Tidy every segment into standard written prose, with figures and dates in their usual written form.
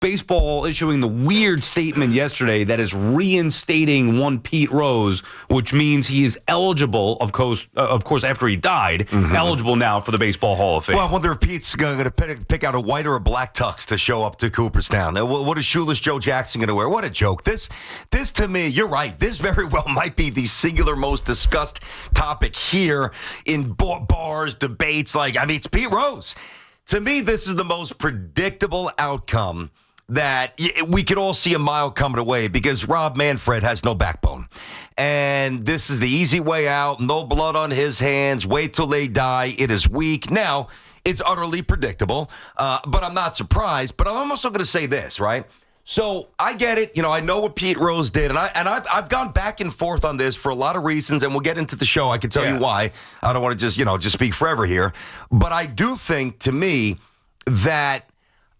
baseball issuing the weird statement yesterday that is reinstating one Pete Rose, which means he is eligible, of course, after he died, eligible now for the Baseball Hall of Fame. Well, I wonder if Pete's going to pick out a white or a black tux to show up to Cooperstown. What is shoeless Joe Jackson going to wear? What a joke. This to me, you're right. This very well might be the singular most discussed topic here in bars, debates. It's Pete Rose. To me, this is the most predictable outcome that we could all see a mile coming away because Rob Manfred has no backbone. And this is the easy way out. No blood on his hands. Wait till they die. It is weak. Now, it's utterly predictable, but I'm not surprised. But I'm also going to say this, right? So I get it. I know what Pete Rose did, and I've gone back and forth on this for a lot of reasons, and we'll get into the show. I can tell you why. I don't want to just speak forever here. But I do think, to me, that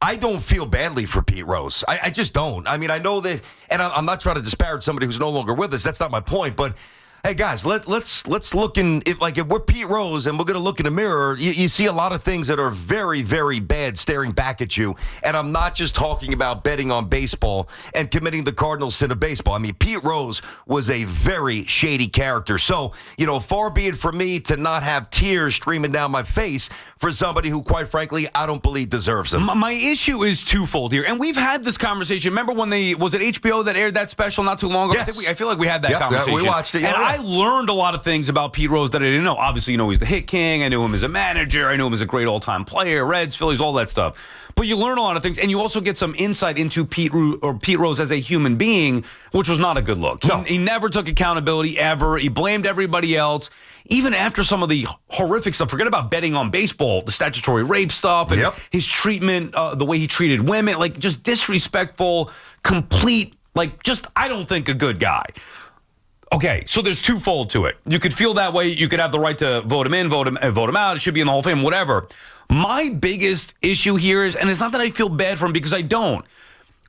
I don't feel badly for Pete Rose. I just don't. I mean, I know that, and I'm not trying to disparage somebody who's no longer with us. That's not my point. But hey, guys, let's look in. If we're Pete Rose and we're going to look in the mirror, you see a lot of things that are very, very bad staring back at you. And I'm not just talking about betting on baseball and committing the cardinal sin of baseball. I mean, Pete Rose was a very shady character. So, far be it from me to not have tears streaming down my face for somebody who, quite frankly, I don't believe deserves them. My issue is twofold here. And we've had this conversation. Remember when was it HBO that aired that special not too long ago? Yes. I feel like we had that conversation. We watched it. And I learned a lot of things about Pete Rose that I didn't know. Obviously, he's the hit king. I knew him as a manager. I knew him as a great all-time player, Reds, Phillies, all that stuff. But you learn a lot of things, and you also get some insight into Pete Rose as a human being, which was not a good look. No. He never took accountability ever. He blamed everybody else. Even after some of the horrific stuff, forget about betting on baseball, the statutory rape stuff, and his treatment, the way he treated women, just disrespectful, complete, I don't think a good guy. Okay, so there's twofold to it. You could feel that way. You could have the right to vote him in, vote him out. It should be in the Hall of Fame, whatever. My biggest issue here is, and it's not that I feel bad for him because I don't,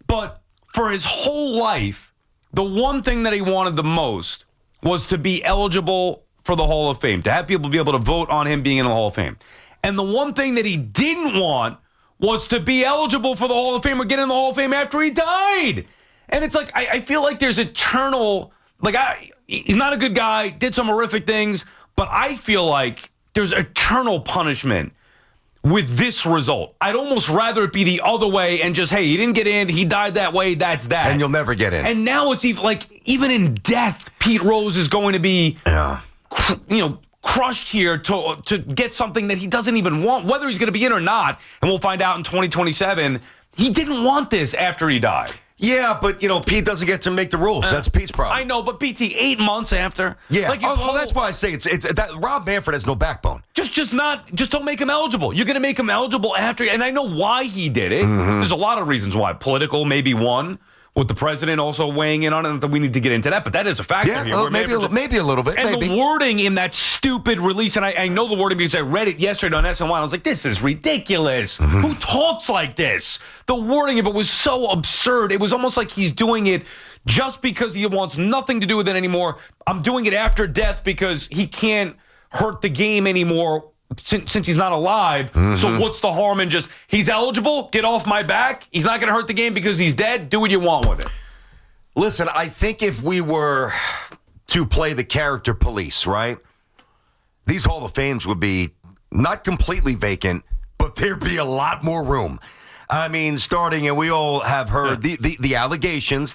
but for his whole life, the one thing that he wanted the most was to be eligible for the Hall of Fame, to have people be able to vote on him being in the Hall of Fame. And the one thing that he didn't want was to be eligible for the Hall of Fame or get in the Hall of Fame after he died. And it's I feel like there's eternal, he's not a good guy, did some horrific things, but I feel like there's eternal punishment with this result. I'd almost rather it be the other way and just, hey, he didn't get in, he died that way, that's that. And you'll never get in. And now it's even in death, Pete Rose is going to be, crushed here to get something that he doesn't even want, whether he's going to be in or not, and we'll find out in 2027. He didn't want this after he died. Yeah, but, Pete doesn't get to make the rules. That's Pete's problem. I know, but BT, 8 months after. Yeah. That's why I say it's that Rob Manfred has no backbone. Just don't make him eligible. You're going to make him eligible after, and I know why he did it. Mm-hmm. There's a lot of reasons why. Political, maybe one, with the president also weighing in on it. We need to get into that, but that is a factor here. Maybe a little bit. And the wording in that stupid release, and I know the wording because I read it yesterday on SNY. I was like, this is ridiculous. Mm-hmm. Who talks like this? The wording of it was so absurd. It was almost like he's doing it just because he wants nothing to do with it anymore. I'm doing it after death because he can't hurt the game anymore since he's not alive. Mm-hmm. So what's the harm in just, he's eligible, get off my back. He's not going to hurt the game because he's dead. Do what you want with it. Listen, I think if we were to play the character police, right, these Hall of Fames would be not completely vacant, but there'd be a lot more room. I mean, starting, and we all have heard the allegations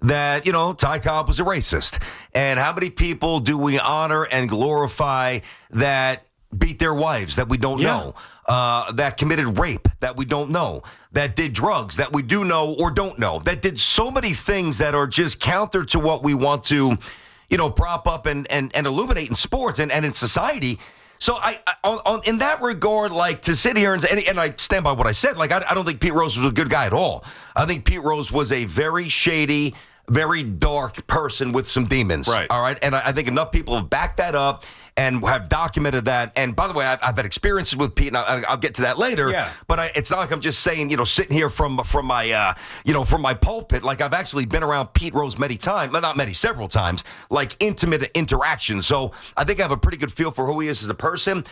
that, Ty Cobb was a racist. And how many people do we honor and glorify that beat their wives that we don't know, that committed rape that we don't know, that did drugs that we do know or don't know, that did so many things that are just counter to what we want to, prop up and illuminate in sports and in society. So in that regard, to sit here and I stand by what I said, I don't think Pete Rose was a good guy at all. I think Pete Rose was a very shady, very dark person with some demons. Right. All right. And I think enough people have backed that up and have documented that. And by the way, I've had experiences with Pete, and I'll get to that later. Yeah. But it's not like I'm just saying, sitting here from my pulpit. I've actually been around Pete Rose many times, not many, several times, intimate interaction. So I think I have a pretty good feel for who he is as a person.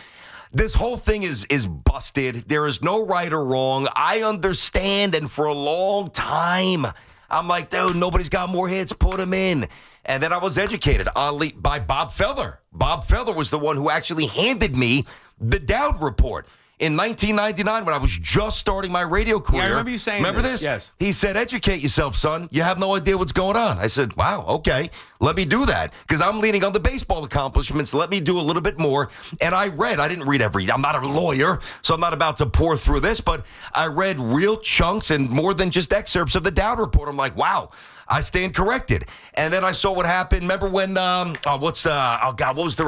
this whole thing is busted. There is no right or wrong. I understand, and for a long time, I'm like, dude, nobody's got more hits. Put him in. And then I was educated by Bob Feller. Bob Feller was the one who actually handed me the Dowd report. In 1999, when I was just starting my radio career. Yeah, I remember you saying this? Yes. He said, educate yourself, son. You have no idea what's going on. I said, wow, okay. Let me do that. Because I'm leaning on the baseball accomplishments. Let me do a little bit more. And I didn't read I'm not a lawyer, so I'm not about to pour through this, but I read real chunks and more than just excerpts of the Dowd report. I'm like, wow. I stand corrected. And then I saw what happened. Remember when what's the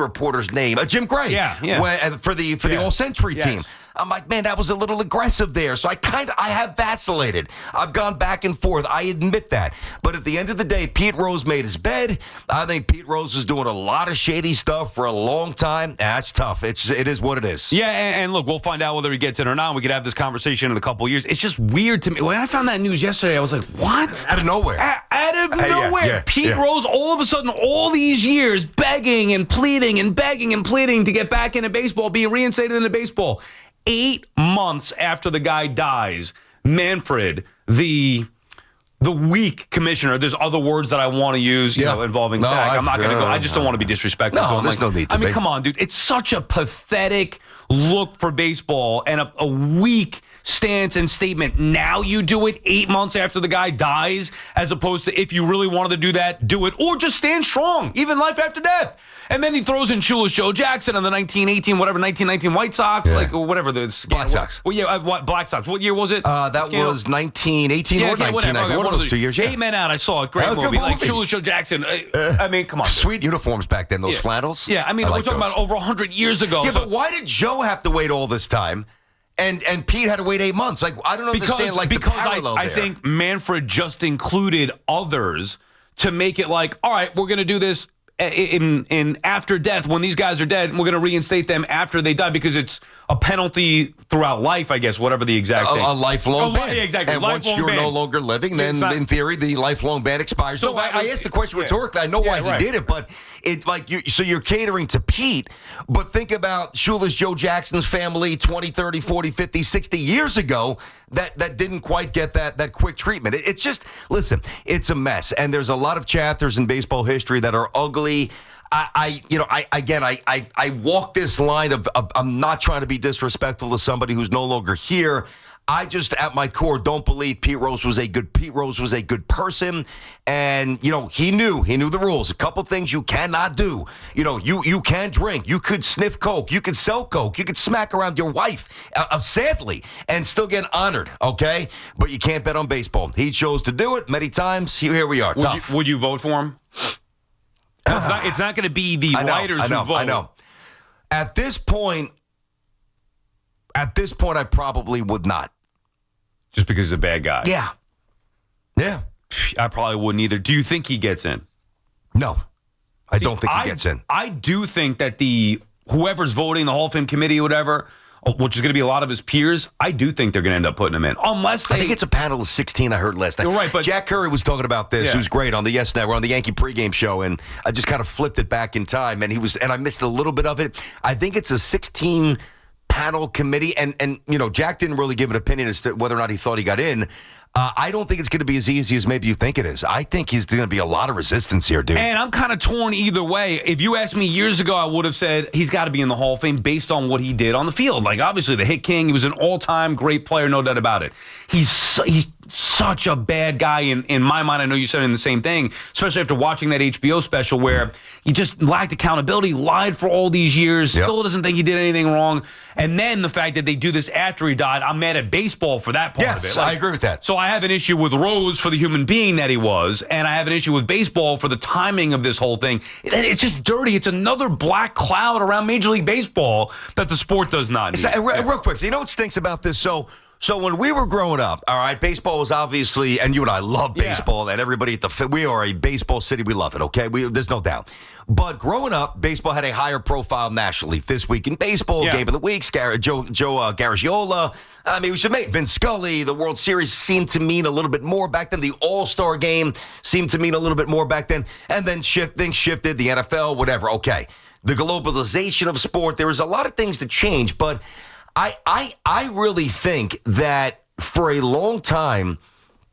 reporter's name? Jim Gray. Yeah. For the All Century team. I'm like, man, that was a little aggressive there. So I have vacillated. I've gone back and forth. I admit that. But at the end of the day, Pete Rose made his bed. I think Pete Rose was doing a lot of shady stuff for a long time. That's tough. It is what it is. Yeah, and look, we'll find out whether he gets it or not. We could have this conversation in a couple of years. It's just weird to me. When I found that news yesterday, I was like, what? Out of nowhere. Out of nowhere. Pete Rose, all of a sudden, all these years, begging and pleading to get back into baseball, being reinstated into baseball. 8 months after the guy dies, Manfred, the weak commissioner, there's other words that I want to use, involving Zach. I'm not going to go. I just don't want to be disrespectful. No, there's no need to be. Come on, dude. It's such a pathetic look for baseball and a weak stance and statement. Now you do it 8 months after the guy dies, as opposed to if you really wanted to do that, do it, or just stand strong, even life after death. And then he throws in shoeless Joe Jackson and the 1919 White Sox, or whatever. Black Sox. Black Sox. What year was it? That was 1918 or 1990. One of those 2 years, 8 Men Out, I saw it. Great movie. Like shoeless Joe Jackson. I mean, come on. Sweet uniforms back then, those flannels. Yeah, I mean, we're talking about over 100 years ago. Yeah, but why did Joe have to wait all this time? And Pete had to wait 8 months. Like, I don't understand the parallel there. I think Manfred just included others to make it like, all right, we're going to do this in after death, when these guys are dead, we're going to reinstate them after they die, because it's a penalty throughout life, I guess, whatever the exact thing. A lifelong ban. Yeah, exactly. And lifelong once you're ban. no longer living, then in theory, the lifelong ban expires. So I asked the question rhetorically. I know why he did it, but it's like, so you're catering to Pete, but think about shoeless Joe Jackson's family 20, 30, 40, 50, 60 years ago that didn't quite get that quick treatment. It's just, listen, it's a mess. And there's a lot of chapters in baseball history that are ugly. I walk this line of I'm not trying to be disrespectful to somebody who's no longer here. I just, at my core, don't believe Pete Rose was a good person. And, he knew the rules. A couple things you cannot do. You can't drink. You could sniff coke. You could sell coke. You could smack around your wife, sadly, and still get honored, okay? But you can't bet on baseball. He chose to do it many times. Here we are. Tough. Would you vote for him? It's not going to be the writers who vote. I know. At this point, I probably would not. Just because he's a bad guy? Yeah. I probably wouldn't either. Do you think he gets in? No. I don't think he gets in. I do think that whoever's voting, the Hall of Fame committee or whatever, which is going to be a lot of his peers, I do think they're going to end up putting him in. I think it's a panel of 16 I heard last night. You're right, but Jack Curry was talking about this, who's great on the Yes Network, on the Yankee pregame show, and I just kind of flipped it back in time, and I missed a little bit of it. I think it's a 16 panel committee, and Jack didn't really give an opinion as to whether or not he thought he got in. I don't think it's going to be as easy as maybe you think it is. I think he's going to be a lot of resistance here, dude. And I'm kind of torn either way. If you asked me years ago, I would have said he's got to be in the Hall of Fame based on what he did on the field. Like, obviously, the hit king. He was an all-time great player, no doubt about it. He's such a bad guy in my mind. I know you're saying the same thing, especially after watching that HBO special where he just lacked accountability, lied for all these years, still doesn't think he did anything wrong. And then the fact that they do this after he died, I'm mad at baseball for that part of it. Yes, I agree with that. So I have an issue with Rose for the human being that he was, and I have an issue with baseball for the timing of this whole thing. It's just dirty. It's another black cloud around Major League Baseball that the sport does not need. Real quick, so you know what stinks about this? So when we were growing up, all right, baseball was obviously, and you and I love baseball, and everybody we are a baseball city. We love it, okay? There's no doubt. But growing up, baseball had a higher profile nationally. This Week in Baseball, Game of the Week, Joe Garagiola. I mean, we should make Vince Scully. The World Series seemed to mean a little bit more back then. The All-Star Game seemed to mean a little bit more back then. And then things shifted, the NFL, whatever. Okay. the globalization of sport. There was a lot of things to change, but I really think that for a long time,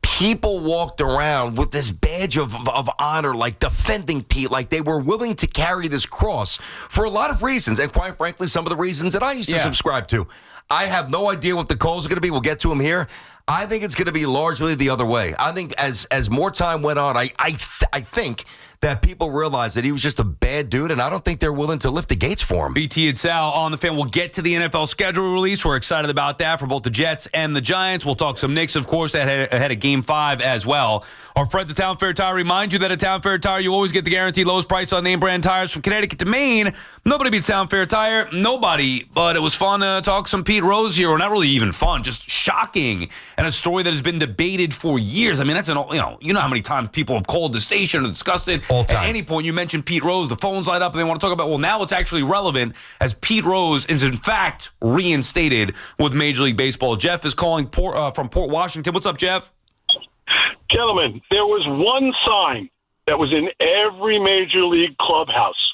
people walked around with this badge of honor, like defending Pete, like they were willing to carry this cross for a lot of reasons. And quite frankly, some of the reasons that I used to subscribe to. I have no idea what the calls are going to be. We'll get to them here. I think it's going to be largely the other way. I think as more time went on, I think that people realized that he was just a bad dude, and I don't think they're willing to lift the gates for him. BT and Sal on the fan. We'll get to the NFL schedule release. We're excited about that for both the Jets and the Giants. We'll talk some Knicks, of course, ahead of Game 5 as well. Our friends at Town Fair Tire remind you that at Town Fair Tire, you always get the guaranteed lowest price on name brand tires from Connecticut to Maine. Nobody beats Town Fair Tire. Nobody. But it was fun to talk some Pete Rose here, or not really even fun, just shocking, and a story that has been debated for years. I mean, that's you know how many times people have called the station and discussed it. All time. At any point you mention Pete Rose, the phones light up and they want to talk about, well, now it's actually relevant as Pete Rose is in fact reinstated with Major League Baseball. Jeff is calling from Port Washington. What's up, Jeff? Gentlemen, there was one sign that was in every major league clubhouse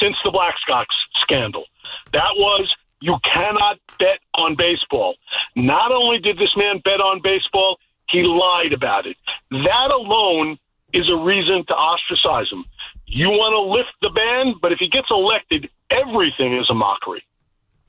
since the Black Sox scandal. That was, you cannot bet on baseball. Not only did this man bet on baseball, he lied about it. That alone is a reason to ostracize him. You want to lift the ban, but if he gets elected, everything is a mockery.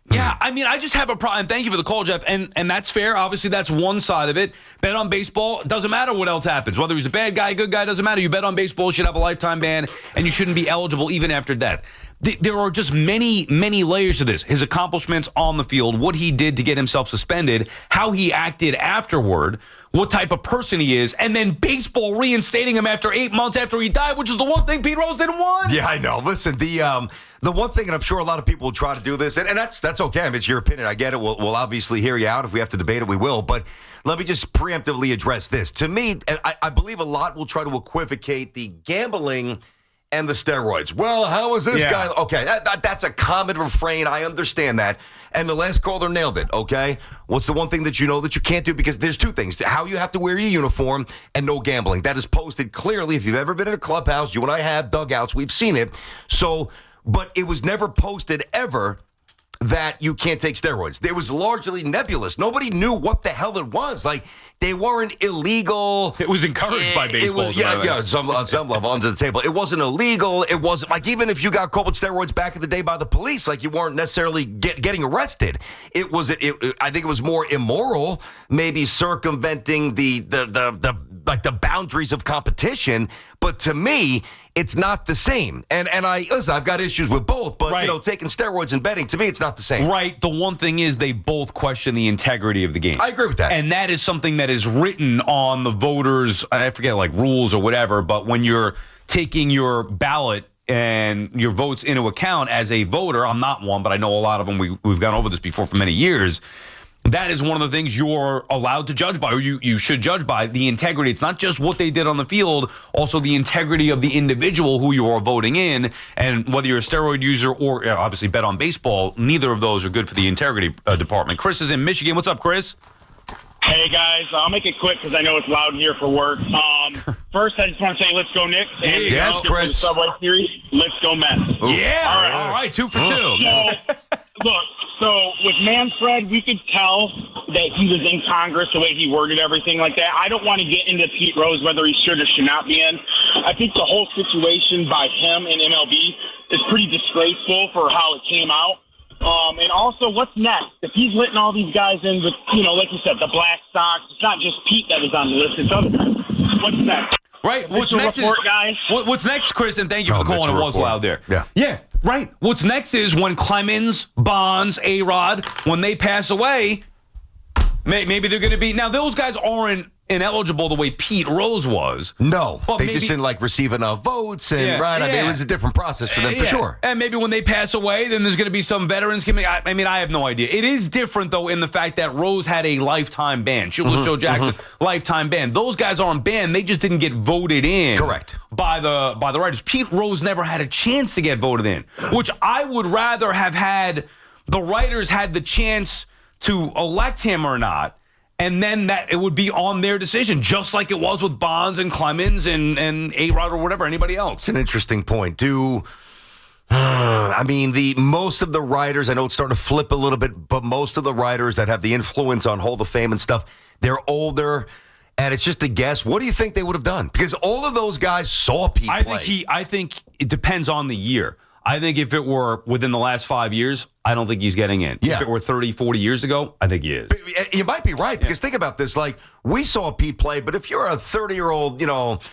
Yeah, I mean, I just have a problem. And thank you for the call, Jeff. And that's fair. Obviously, that's one side of it. Bet on baseball. It doesn't matter what else happens. Whether he's a bad guy, good guy, doesn't matter. You bet on baseball, you should have a lifetime ban, and you shouldn't be eligible even after that. There are just many, many layers to this. His accomplishments on the field, what he did to get himself suspended, how he acted afterward, what type of person he is, and then baseball reinstating him after 8 months after he died, which is the one thing Pete Rose didn't want. Yeah, I know. Listen, the one thing, and I'm sure a lot of people will try to do this, and that's okay. I mean, it's your opinion. I get it. We'll obviously hear you out. If we have to debate it, we will. But let me just preemptively address this. To me, and I believe a lot will try to equivocate the gambling and the steroids. Well, how is this guy? Okay, that's a common refrain. I understand that. And the last caller nailed it, okay? What's the one thing that you know that you can't do? Because there's two things. How you have to wear your uniform and no gambling. That is posted clearly. If you've ever been in a clubhouse, you and I have dugouts, we've seen it. So, but it was never posted ever that you can't take steroids. It was largely nebulous. Nobody knew what the hell it was. Like, they weren't illegal. It was encouraged by baseball. On some level, under the table. It wasn't illegal. It wasn't, like, even if you got caught with steroids back in the day by the police, like, you weren't necessarily getting arrested. I think it was more immoral, maybe circumventing the boundaries of competition. But to me, it's not the same. And I've got issues with both, but taking steroids and betting, to me, it's not the same. Right. The one thing is they both question the integrity of the game. I agree with that. And that is something that is written on the voters, I forget, like rules or whatever, but when you're taking your ballot and your votes into account as a voter, I'm not one, but I know a lot of them, we've gone over this before for many years, that is one of the things you're allowed to judge by, or you should judge by, the integrity. It's not just what they did on the field, also the integrity of the individual who you are voting in. And whether you're a steroid user or obviously bet on baseball, neither of those are good for the integrity department. Chris is in Michigan. What's up, Chris? Hey, guys. I'll make it quick because I know it's loud here for work. First, I just want to say let's go Knicks. And yes, Chris. The Subway Series, let's go Mets. Ooh. Yeah. All right. 2 for 2. So with Manfred, we could tell that he was in Congress, the way he worded everything like that. I don't want to get into Pete Rose, whether he should or should not be in. I think the whole situation by him and MLB is pretty disgraceful for how it came out. And also, what's next? If he's letting all these guys in with, like you said, the Black Sox, it's not just Pete that was on the list, it's other guys. What's next? Right. What's next what's next, Chris, and thank you for calling. It was loud there. Yeah. Right. What's next is when Clemens, Bonds, A-Rod, when they pass away, maybe they're going to be. Now, those guys aren't ineligible the way Pete Rose was. No, they just didn't receive enough votes, and I mean, it was a different process for them for sure. And maybe when they pass away, then there's going to be some veterans coming. I mean, I have no idea. It is different though in the fact that Rose had a lifetime ban. Joe Jackson, lifetime ban. Those guys aren't banned; they just didn't get voted in. Correct. By the writers. Pete Rose never had a chance to get voted in, which I would rather have had. The writers had the chance to elect him or not. And then that it would be on their decision, just like it was with Bonds and Clemens and A-Rod or whatever, anybody else. It's an interesting point. I mean, most of the writers, I know it's starting to flip a little bit, but most of the writers that have the influence on Hall of Fame and stuff, they're older, and it's just a guess. What do you think they would have done? Because all of those guys saw Pete play. I think it depends on the year. I think if it were within the last 5 years, I don't think he's getting in. Yeah. If it were 30, 40 years ago, I think he is. But you might be right, because think about this. Like, we saw Pete play, but if you're a 30-year-old,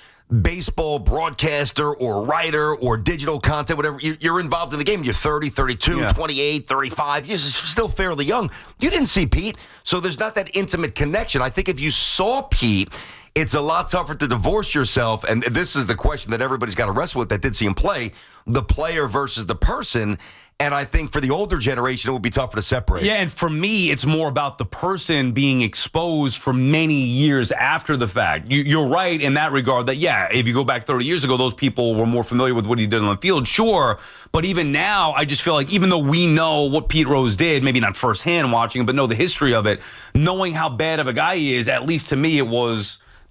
baseball broadcaster or writer or digital content, whatever, you're involved in the game. You're 30, 32, 28, 35. You're still fairly young. You didn't see Pete, so there's not that intimate connection. I think if you saw Pete, it's a lot tougher to divorce yourself, and this is the question that everybody's got to wrestle with that did see him play, the player versus the person. And I think for the older generation, it would be tougher to separate. Yeah, and for me, it's more about the person being exposed for many years after the fact. You're right in that regard that, if you go back 30 years ago, those people were more familiar with what he did on the field, sure. But even now, I just feel like even though we know what Pete Rose did, maybe not firsthand watching him, but know the history of it, knowing how bad of a guy he is, at least to me,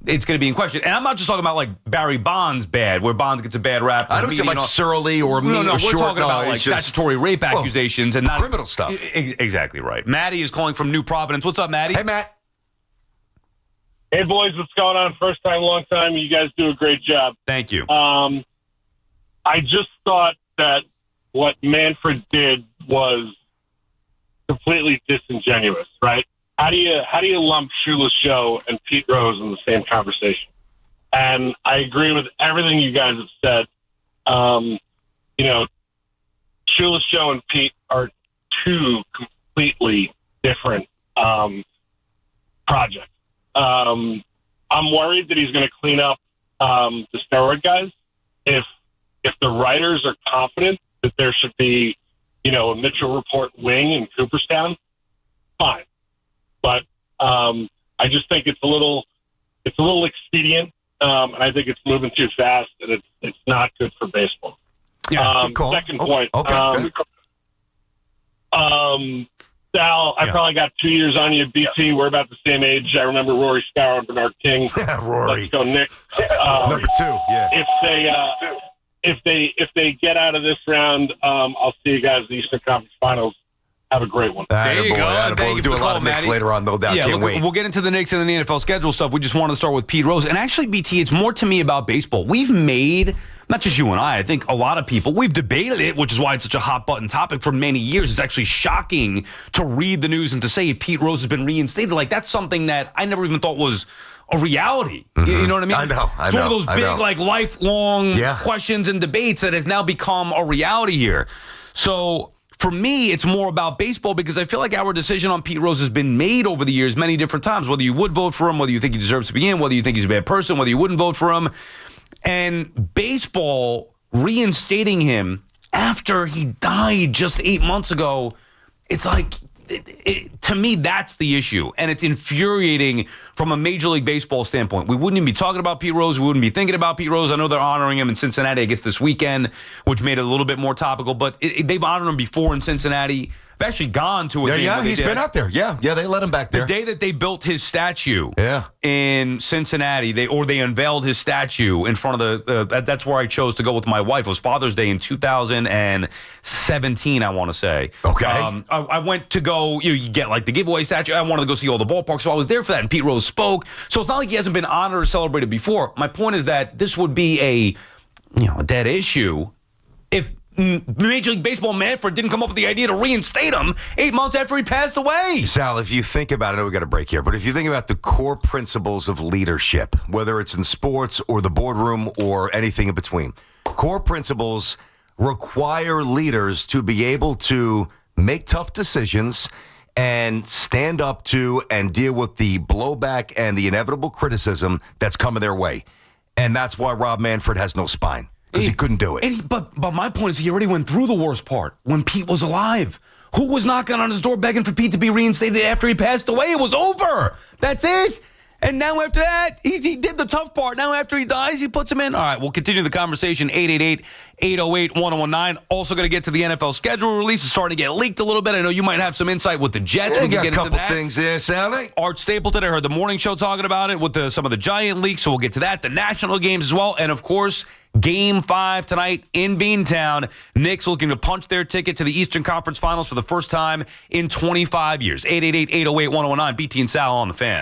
it's going to be in question. And I'm not just talking about like Barry Bonds bad, where Bonds gets a bad rap. I don't think like surly or mean or short. We're talking about like statutory rape accusations and not criminal stuff. Exactly right. Maddie is calling from New Providence. What's up, Maddie? Hey, Matt. Hey, boys, what's going on? First time, long time. You guys do a great job. Thank you. I just thought that what Manfred did was completely disingenuous, right? How do you lump Shoeless Joe and Pete Rose in the same conversation? And I agree with everything you guys have said. Shoeless Joe and Pete are two completely different projects. I'm worried that he's going to clean up the steroid guys. If the writers are confident that there should be, a Mitchell Report wing in Cooperstown, fine. But I just think it's a little expedient, and I think it's moving too fast, and it's not good for baseball. Yeah, second point. Okay. Sal, I probably got 2 years on you, BT. We're about the same age. I remember Rory Scour and Bernard King. Rory. Let's go, Nick. Number 2, yeah. If they get out of this round, I'll see you guys in the Eastern Conference Finals. Have a great one. There you go. We'll do a lot of Knicks later on, no doubt. Can't wait. We'll get into the Knicks and the NFL schedule stuff. We just wanted to start with Pete Rose. And actually, BT, it's more to me about baseball. We've made, not just you and I think a lot of people, we've debated it, which is why it's such a hot button topic for many years. It's actually shocking to read the news and to say Pete Rose has been reinstated. Like, that's something that I never even thought was a reality. Mm-hmm. You know what I mean? I know. It's one of those big, like, lifelong questions and debates that has now become a reality here. So for me, it's more about baseball because I feel like our decision on Pete Rose has been made over the years many different times, whether you would vote for him, whether you think he deserves to be in, whether you think he's a bad person, whether you wouldn't vote for him. And baseball reinstating him after he died just 8 months ago, it's like, to me, that's the issue. And it's infuriating from a Major League Baseball standpoint. We wouldn't even be talking about Pete Rose. We wouldn't be thinking about Pete Rose. I know they're honoring him in Cincinnati, I guess, this weekend, which made it a little bit more topical. But they've honored him before in Cincinnati. I've actually gone to a game. Yeah, he's been out there. Yeah, they let him back there. The day that they built his statue in Cincinnati, they unveiled his statue in front of that's where I chose to go with my wife. It was Father's Day in 2017, I want to say. Okay. I went to go, you get like the giveaway statue. I wanted to go see all the ballparks, so I was there for that, and Pete Rose spoke. So it's not like he hasn't been honored or celebrated before. My point is that this would be a dead issue if Major League Baseball Manfred didn't come up with the idea to reinstate him 8 months after he passed away. Sal, if you think about it, I know we got a break here, but if you think about the core principles of leadership, whether it's in sports or the boardroom or anything in between, core principles require leaders to be able to make tough decisions and stand up to and deal with the blowback and the inevitable criticism that's coming their way. And that's why Rob Manfred has no spine. Because he couldn't do it. But my point is he already went through the worst part when Pete was alive. Who was knocking on his door begging for Pete to be reinstated after he passed away? It was over. That's it. And now after that, he did the tough part. Now after he dies, he puts him in. All right, we'll continue the conversation. 888-808-1019. Also going to get to the NFL schedule release. It's starting to get leaked a little bit. I know you might have some insight with the Jets. We got a couple things there, Sally. Art Stapleton, I heard the morning show talking about it with some of the Giant leaks, so we'll get to that. The national games as well. And, of course, Game 5 tonight in Beantown. Knicks looking to punch their ticket to the Eastern Conference Finals for the first time in 25 years. 888-808-1019. BT and Sal on the Fan.